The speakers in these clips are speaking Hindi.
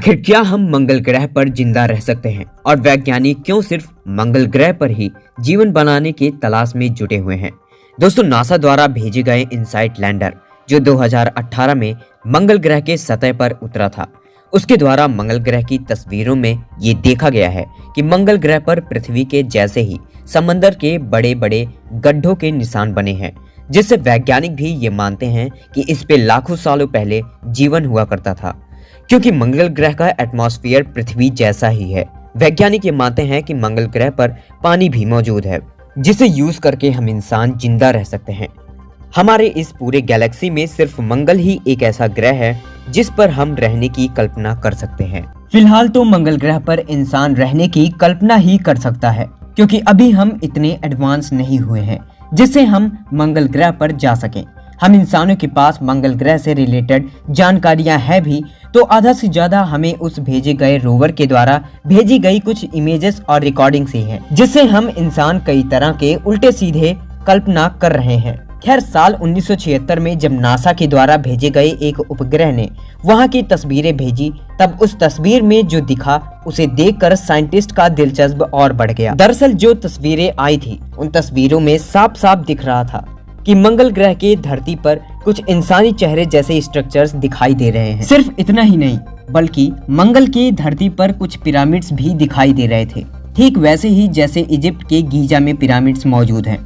आखिर क्या हम मंगल ग्रह पर जिंदा रह सकते हैं और वैज्ञानिक क्यों सिर्फ मंगल ग्रह पर ही जीवन बनाने की तलाश में जुटे हुए हैं। दोस्तों, नासा द्वारा भेजे गए इनसाइट लैंडर जो 2018 में मंगल ग्रह के सतह पर उतरा था, उसके द्वारा मंगल ग्रह की तस्वीरों में ये देखा गया है कि मंगल ग्रह पर पृथ्वी के जैसे ही समंदर के बड़े बड़े गड्ढों के निशान बने हैं, जिससे वैज्ञानिक भी ये मानते हैं कि इस पे लाखों सालों पहले जीवन हुआ करता था। क्योंकि मंगल ग्रह का एटमॉस्फेयर पृथ्वी जैसा ही है, वैज्ञानिक ये मानते हैं कि मंगल ग्रह पर पानी भी मौजूद है, जिसे यूज करके हम इंसान जिंदा रह सकते हैं। हमारे इस पूरे गैलेक्सी में सिर्फ मंगल ही एक ऐसा ग्रह है जिस पर हम रहने की कल्पना कर सकते हैं। फिलहाल तो मंगल ग्रह पर इंसान रहने की कल्पना ही कर सकता है, क्योंकि अभी हम इतने एडवांस नहीं हुए हैं जिससे हम मंगल ग्रह पर जा सकें। हम इंसानों के पास मंगल ग्रह से रिलेटेड जानकारियां हैं भी, तो आधा से ज्यादा हमें उस भेजे गए रोवर के द्वारा भेजी गई कुछ इमेजेस और रिकॉर्डिंग से है, जिससे हम इंसान कई तरह के उल्टे सीधे कल्पना कर रहे हैं। खैर, साल 1976 में जब नासा के द्वारा भेजे गए एक उपग्रह ने वहां की तस्वीरें भेजी, तब उस तस्वीर में जो दिखा उसे देखकर साइंटिस्ट का दिलचस्प और बढ़ गया। दरअसल जो तस्वीरें आई थी, उन तस्वीरों में साफ साफ दिख रहा था कि मंगल ग्रह के धरती पर कुछ इंसानी चेहरे जैसे स्ट्रक्चर्स दिखाई दे रहे हैं। सिर्फ इतना ही नहीं, बल्कि मंगल की धरती पर कुछ पिरामिड्स भी दिखाई दे रहे थे, ठीक वैसे ही जैसे इजिप्ट के गीजा में पिरामिड्स मौजूद हैं।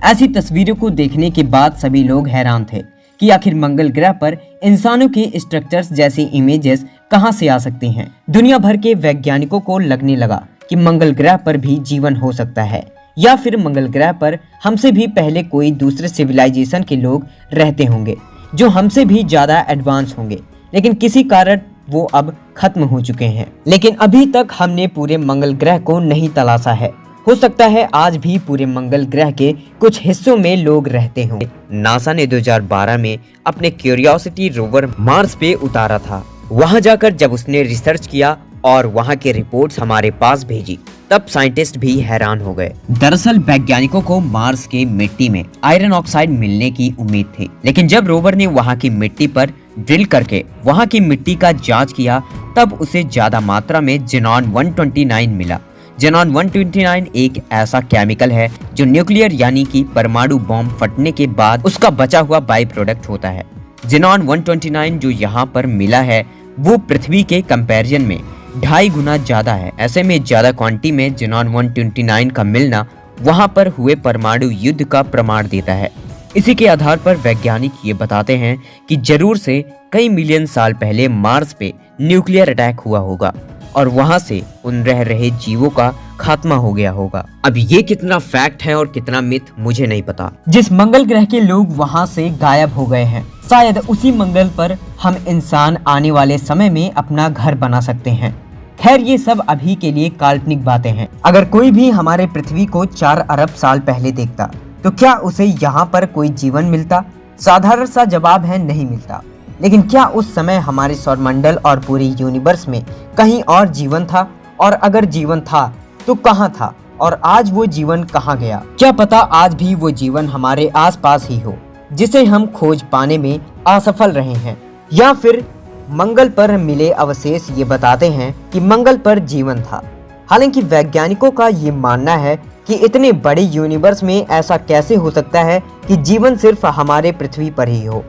ऐसी तस्वीरों को देखने के बाद सभी लोग हैरान थे कि आखिर मंगल ग्रह पर इंसानों के स्ट्रक्चर्स जैसी इमेजेस कहां से आ सकती हैं। दुनिया भर के वैज्ञानिकों को लगने लगा कि मंगल ग्रह पर भी जीवन हो सकता है, या फिर मंगल ग्रह पर हमसे भी पहले कोई दूसरे सिविलाइजेशन के लोग रहते होंगे जो हमसे भी ज्यादा एडवांस होंगे, लेकिन किसी कारण वो अब खत्म हो चुके हैं। लेकिन अभी तक हमने पूरे मंगल ग्रह को नहीं तलाशा है। हो सकता है आज भी पूरे मंगल ग्रह के कुछ हिस्सों में लोग रहते हों। नासा ने 2012 में अपने क्यूरियोसिटी रोवर मार्स पे उतारा था। वहां जाकर जब उसने रिसर्च किया और वहां के रिपोर्ट्स हमारे पास भेजी, तब साइंटिस्ट भी हैरान हो गए। दरअसल वैज्ञानिकों को मार्स के मिट्टी में आयरन ऑक्साइड मिलने की उम्मीद थी, लेकिन जब रोवर ने वहां की मिट्टी पर ड्रिल करके वहां की मिट्टी का जांच किया, तब उसे ज्यादा मात्रा में जेनॉन 129 मिला। जेनॉन 129 एक ऐसा केमिकल है जो न्यूक्लियर यानी कि परमाणु बॉम्ब फटने के बाद उसका बचा हुआ बाई प्रोडक्ट होता है। जेनॉन 129 जो यहाँ पर मिला है वो पृथ्वी के कंपैरिजन में 2.5 गुना ज्यादा है। ऐसे में ज्यादा क्वांटिटी में जेनॉन 129 का मिलना वहां पर हुए परमाणु युद्ध का प्रमाण देता है। इसी के आधार पर वैज्ञानिक ये बताते हैं कि जरूर से कई मिलियन साल पहले मार्स पे न्यूक्लियर अटैक हुआ होगा और वहां से उन रह रहे जीवों का खात्मा हो गया होगा। अब ये कितना फैक्ट है और कितना मिथ मुझे नहीं पता। जिस मंगल ग्रह के लोग वहां से गायब हो गए हैं, शायद उसी मंगल पर हम इंसान आने वाले समय में अपना घर बना सकते हैं। खैर, ये सब अभी के लिए काल्पनिक बातें हैं। अगर कोई भी हमारे पृथ्वी को 4 अरब साल पहले देखता, तो क्या उसे यहाँ पर कोई जीवन मिलता? साधारण सा जवाब है, नहीं मिलता। लेकिन क्या उस समय हमारे सौरमंडल और पूरी यूनिवर्स में कहीं और जीवन था? और अगर जीवन था तो कहाँ था? और आज वो जीवन कहाँ गया? क्या पता आज भी वो जीवन हमारे आसपास ही हो, जिसे हम खोज पाने में असफल रहे हैं। या फिर मंगल पर मिले अवशेष ये बताते हैं कि मंगल पर जीवन था। हालांकि वैज्ञानिकों का ये मानना है कि इतने बड़े यूनिवर्स में ऐसा कैसे हो सकता है कि जीवन सिर्फ हमारे पृथ्वी पर ही हो।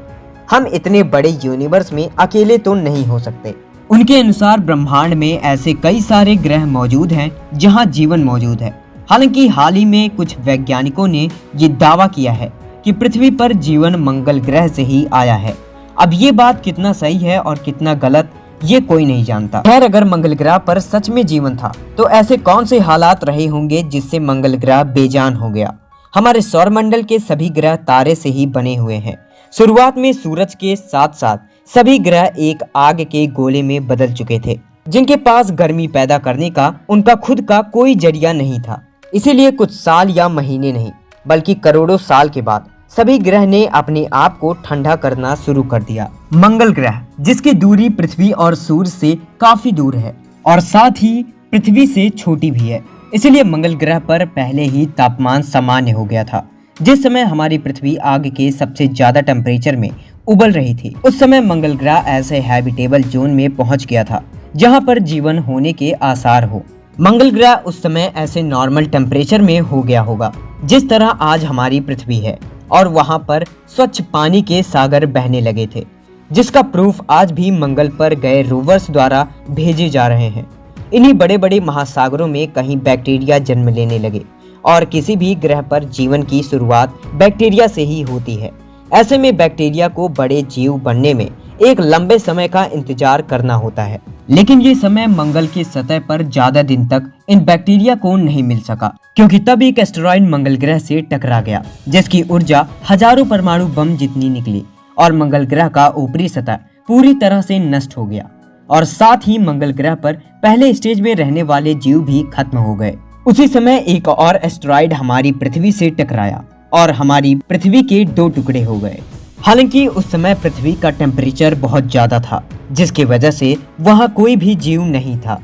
हम इतने बड़े यूनिवर्स में अकेले तो नहीं हो सकते। उनके अनुसार ब्रह्मांड में ऐसे कई सारे ग्रह मौजूद हैं जहां जीवन मौजूद है। हालांकि हाल ही में कुछ वैज्ञानिकों ने ये दावा किया है कि पृथ्वी पर जीवन मंगल ग्रह से ही आया है। अब ये बात कितना सही है और कितना गलत, ये कोई नहीं जानता। खैर, अगर मंगल ग्रह पर सच में जीवन था तो ऐसे कौन से हालात रहे होंगे जिससे मंगल ग्रह बेजान हो गया? हमारे सौरमंडल के सभी ग्रह तारे से ही बने हुए हैं। शुरुआत में सूरज के साथ साथ सभी ग्रह एक आग के गोले में बदल चुके थे, जिनके पास गर्मी पैदा करने का उनका खुद का कोई जरिया नहीं था। इसीलिए कुछ साल या महीने नहीं, बल्कि करोड़ों साल के बाद सभी ग्रह ने अपने आप को ठंडा करना शुरू कर दिया। मंगल ग्रह, जिसकी दूरी पृथ्वी और सूर्य से काफी दूर है और साथ ही पृथ्वी से छोटी भी है, इसलिए मंगल ग्रह पर पहले ही तापमान सामान्य हो गया था। जिस समय हमारी पृथ्वी आग के सबसे ज्यादा टेम्परेचर में उबल रही थी, उस समय मंगल ग्रह ऐसे हैबिटेबल जोन में पहुंच गया था जहां पर जीवन होने के आसार हो। मंगल ग्रह उस समय ऐसे नॉर्मल टेम्परेचर में हो गया होगा जिस तरह आज हमारी पृथ्वी है, और वहां पर स्वच्छ पानी के सागर बहने लगे थे, जिसका प्रूफ आज भी मंगल पर गए रोवर्स द्वारा भेजे जा रहे हैं। इन्हीं बड़े बड़े महासागरों में कहीं बैक्टीरिया जन्म लेने लगे, और किसी भी ग्रह पर जीवन की शुरुआत बैक्टीरिया से ही होती है। ऐसे में बैक्टीरिया को बड़े जीव बनने में एक लंबे समय का इंतजार करना होता है, लेकिन ये समय मंगल की सतह पर ज्यादा दिन तक इन बैक्टीरिया को नहीं मिल सका, क्योंकि तब एक एस्टेरॉइड मंगल ग्रह से टकरा गया, जिसकी ऊर्जा हजारों परमाणु बम जितनी निकली, और मंगल ग्रह का ऊपरी सतह पूरी तरह से नष्ट हो गया, और साथ ही मंगल ग्रह पर पहले स्टेज में रहने वाले जीव भी खत्म हो गए। उसी समय एक और एस्टेरॉइड हमारी पृथ्वी से टकराया और हमारी पृथ्वी के 2 टुकड़े हो गए। हालांकि उस समय पृथ्वी का टेम्परेचर बहुत ज्यादा था, जिसकी वजह से वहां कोई भी जीव नहीं था।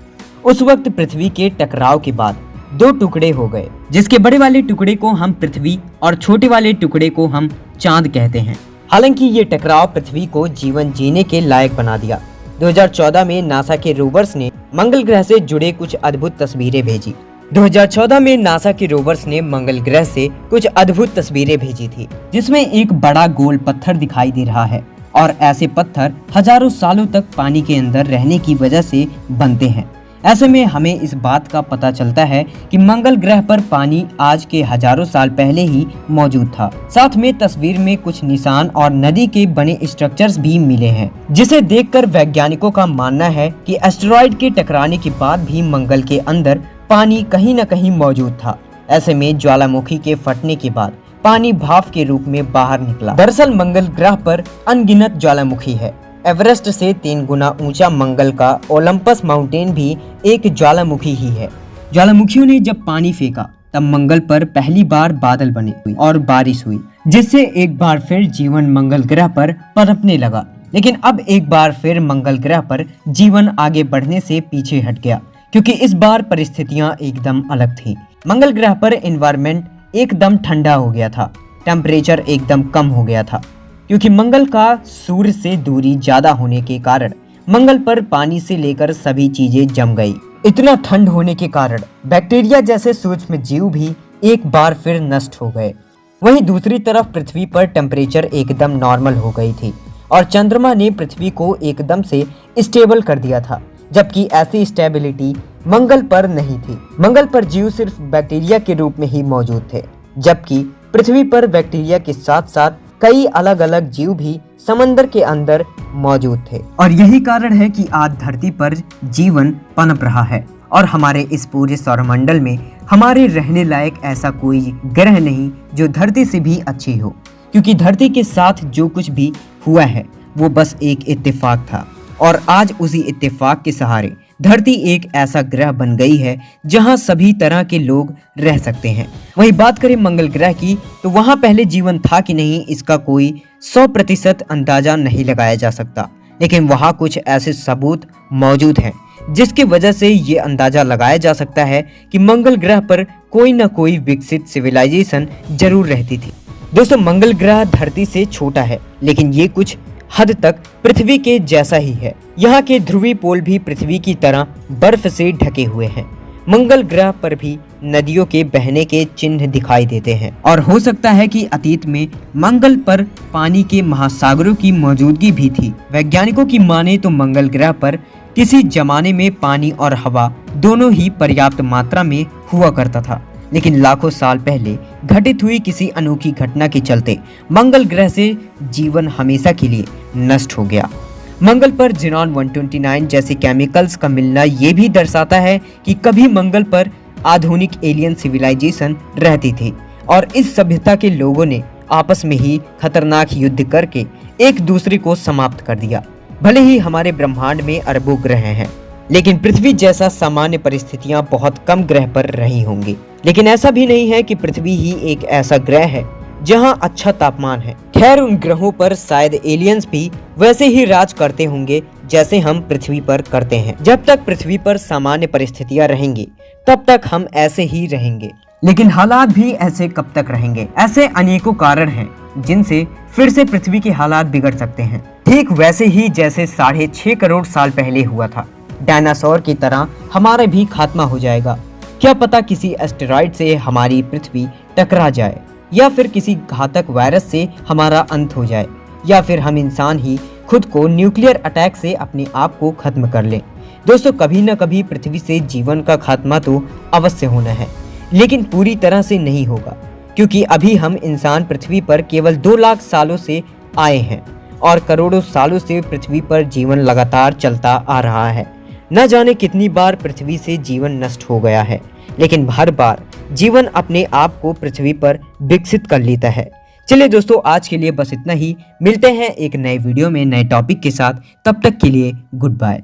उस वक्त पृथ्वी के टकराव के बाद 2 टुकड़े हो गए, जिसके बड़े वाले टुकड़े को हम पृथ्वी और छोटे वाले टुकड़े को हम चांद कहते हैं। हालांकि ये टकराव पृथ्वी को जीवन जीने के लायक बना दिया। 2014 में नासा के रोवर्स ने मंगल ग्रह से जुड़े कुछ अद्भुत तस्वीरें भेजी। 2014 में नासा के रोवर्स ने मंगल ग्रह से कुछ अद्भुत तस्वीरें भेजी थी, जिसमें एक बड़ा गोल पत्थर दिखाई दे रहा है, और ऐसे पत्थर हजारों सालों तक पानी के अंदर रहने की वजह से बनते हैं। ऐसे में हमें इस बात का पता चलता है कि मंगल ग्रह पर पानी आज के हजारों साल पहले ही मौजूद था। साथ में तस्वीर में कुछ निशान और नदी के बने स्ट्रक्चर्स भी मिले हैं, जिसे देखकर वैज्ञानिकों का मानना है कि एस्टेरॉइड के टकराने के बाद भी मंगल के अंदर पानी कहीं न कहीं मौजूद था। ऐसे में ज्वालामुखी के फटने के बाद पानी भाप के रूप में बाहर निकला। दरअसल मंगल ग्रह पर अनगिनत ज्वालामुखी है। एवरेस्ट से 3 गुना ऊंचा मंगल का ओलंपस माउंटेन भी एक ज्वालामुखी ही है। ज्वालामुखियों ने जब पानी फेंका तब मंगल पर पहली बार बादल बने हुई और बारिश हुई, जिससे एक बार फिर जीवन मंगल ग्रह पर पनपने लगा। लेकिन अब एक बार फिर मंगल ग्रह पर जीवन आगे बढ़ने से पीछे हट गया, क्योंकि इस बार परिस्थितियां एकदम अलग थी। मंगल ग्रह पर एनवायरनमेंट एकदम ठंडा हो गया था, टेम्परेचर एकदम कम हो गया था, क्योंकि मंगल का सूर्य से दूरी ज्यादा होने के कारण मंगल पर पानी से लेकर सभी चीजें जम गई। इतना ठंड होने के कारण बैक्टीरिया जैसे सूक्ष्म जीव भी एक बार फिर नष्ट हो गए। वहीं दूसरी तरफ पृथ्वी पर टेम्परेचर एकदम नॉर्मल हो गई थी, और चंद्रमा ने पृथ्वी को एकदम से स्टेबल कर दिया था, जबकि ऐसी स्टेबिलिटी मंगल पर नहीं थी। मंगल पर जीव सिर्फ बैक्टीरिया के रूप में ही मौजूद थे, जबकि पृथ्वी पर बैक्टीरिया के साथ साथ कई अलग अलग जीव भी समंदर के अंदर मौजूद थे। और यही कारण है कि आज धरती पर जीवन पनप रहा है, और हमारे इस पूरे सौरमंडल में हमारे रहने लायक ऐसा कोई ग्रह नहीं जो धरती से भी अच्छी हो, क्योंकि धरती के साथ जो कुछ भी हुआ है वो बस एक इत्तेफाक था, और आज उसी इत्तेफाक के सहारे धरती एक ऐसा ग्रह बन गई है जहां सभी तरह के लोग रह सकते हैं। वहीं बात करें मंगल ग्रह की, तो वहां पहले जीवन था कि नहीं इसका कोई 100% अंदाजा नहीं लगाया जा सकता, लेकिन वहां कुछ ऐसे सबूत मौजूद हैं जिसकी वजह से ये अंदाजा लगाया जा सकता है कि मंगल ग्रह पर कोई न कोई विकसित सिविलाइजेशन जरूर रहती थी। दोस्तों, मंगल ग्रह धरती से छोटा है, लेकिन ये कुछ हद तक पृथ्वी के जैसा ही है। यहाँ के ध्रुवीय पोल भी पृथ्वी की तरह बर्फ से ढके हुए हैं। मंगल ग्रह पर भी नदियों के बहने के चिन्ह दिखाई देते हैं, और हो सकता है कि अतीत में मंगल पर पानी के महासागरों की मौजूदगी भी थी। वैज्ञानिकों की माने तो मंगल ग्रह पर किसी जमाने में पानी और हवा दोनों ही पर्याप्त मात्रा में हुआ करता था, लेकिन लाखों साल पहले घटित हुई किसी अनोखी घटना के चलते मंगल ग्रह से जीवन हमेशा के लिए नष्ट हो गया। मंगल पर ज़ीनॉन 129 जैसे केमिकल्स का मिलना ये भी दर्शाता है कि कभी मंगल पर आधुनिक एलियन सिविलाइजेशन रहती थी, और इस सभ्यता के लोगों ने आपस में ही खतरनाक युद्ध करके एक दूसरे को समाप्त कर दिया। भले ही हमारे ब्रह्मांड में अरबों ग्रह हैं, लेकिन पृथ्वी जैसा सामान्य परिस्थितियां बहुत कम ग्रह पर रही होंगी। लेकिन ऐसा भी नहीं है कि पृथ्वी ही एक ऐसा ग्रह है जहां अच्छा तापमान है। खैर, उन ग्रहों पर शायद एलियंस भी वैसे ही राज करते होंगे जैसे हम पृथ्वी पर करते हैं। जब तक पृथ्वी पर सामान्य परिस्थितियां रहेंगी तब तक हम ऐसे ही रहेंगे, लेकिन हालात भी ऐसे कब तक रहेंगे? ऐसे अनेकों कारण हैं जिनसे फिर से पृथ्वी के हालात बिगड़ सकते हैं, ठीक वैसे ही जैसे 6.5 करोड़ साल पहले हुआ था। डायनासोर की तरह हमारा भी खात्मा हो जाएगा। क्या पता किसी एस्टेरॉइड से हमारी पृथ्वी टकरा जाए, या फिर किसी घातक वायरस से हमारा अंत हो जाए, या फिर हम इंसान ही खुद को न्यूक्लियर अटैक से अपने आप को खत्म कर लें। दोस्तों, कभी न कभी पृथ्वी से जीवन का खात्मा तो अवश्य होना है, लेकिन पूरी तरह से नहीं होगा, क्योंकि अभी हम इंसान पृथ्वी पर केवल 2 लाख सालों से आए हैं और करोड़ों सालों से पृथ्वी पर जीवन लगातार चलता आ रहा है। न जाने कितनी बार पृथ्वी से जीवन नष्ट हो गया है, लेकिन हर बार जीवन अपने आप को पृथ्वी पर विकसित कर लेता है। चलिए दोस्तों, आज के लिए बस इतना ही। मिलते हैं एक नए वीडियो में नए टॉपिक के साथ। तब तक के लिए गुड बाय।